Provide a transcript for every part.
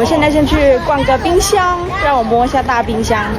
我现在先去逛个冰箱，让我摸一下大冰箱，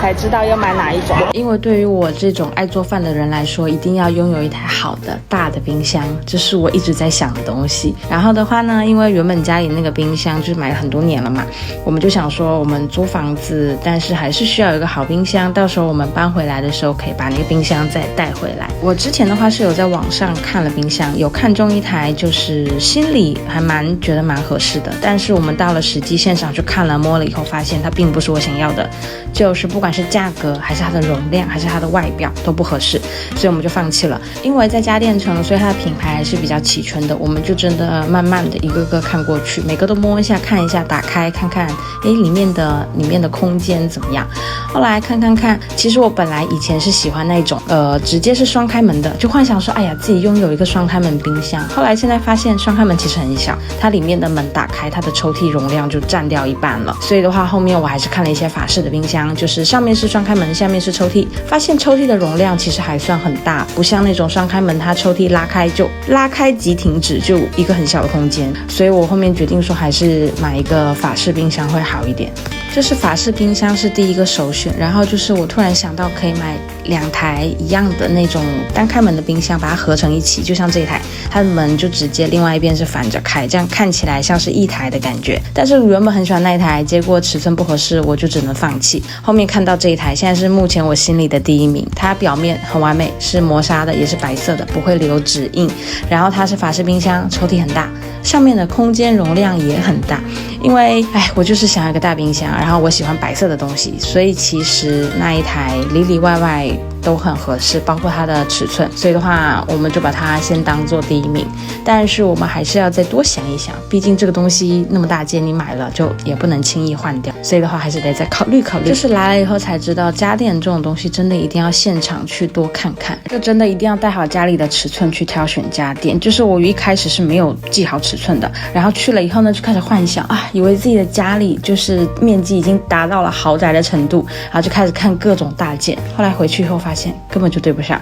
才知道要买哪一种。因为对于我这种爱做饭的人来说，一定要拥有一台好的大的冰箱，这是我一直在想的东西。然后的话呢，因为原本家里那个冰箱就是买了很多年了嘛，我们就想说我们租房子，但是还是需要有一个好冰箱，到时候我们搬回来的时候可以把那个冰箱再带回来。我之前的话是有在网上看了冰箱，有看中一台，就是心里还觉得蛮合适的，但是我们到了实际现场去看了摸了以后，发现它并不是我想要的，就是不管是价格还是它的容量还是它的外表都不合适，所以我们就放弃了。因为在家电城，所以它的品牌还是比较齐全的，我们就真的慢慢的一个个看过去，每个都摸一下看一下，打开看看，里面的空间怎么样。后来看，其实我本来以前是喜欢那种直接是双开门的，就幻想说哎呀自己拥有一个双开门冰箱。后来现在发现双开门其实很小，它里面的门打开，它的抽屉容量就占掉一半了。所以的话，后面我还是看了一些法式的冰箱，就是上面是双开门，下面是抽屉，发现抽屉的容量其实还算很大，不像那种双开门，它抽屉拉开即停止，就一个很小的空间。所以我后面决定说还是买一个法式冰箱会好一点。就是法式冰箱是第一个首选，然后就是我突然想到可以买2台一样的那种单开门的冰箱，把它合成一起，就像这一台，它的门就直接另外一边是反着开，这样看起来像是一台的感觉。但是原本很喜欢那一台，结果尺寸不合适，我就只能放弃。后面看到这一台，现在是目前我心里的第一名。它表面很完美，是磨砂的，也是白色的，不会留指印。然后它是法式冰箱，抽屉很大，上面的空间容量也很大。因为我就是想要一个大冰箱，然后我喜欢白色的东西，所以其实那一台里里外外都很合适，包括它的尺寸。所以的话，我们就把它先当做第一名。但是我们还是要再多想一想，毕竟这个东西那么大件，你买了就也不能轻易换掉。所以的话，还是得再考虑。就是来了以后才知道，家电这种东西真的一定要现场去多看看，就真的一定要带好家里的尺寸去挑选家电。就是我一开始是没有记好尺寸的，然后去了以后呢，就开始幻想以为自己的家里就是面积已经达到了豪宅的程度，然后就开始看各种大件。后来回去以后发现根本就对不上。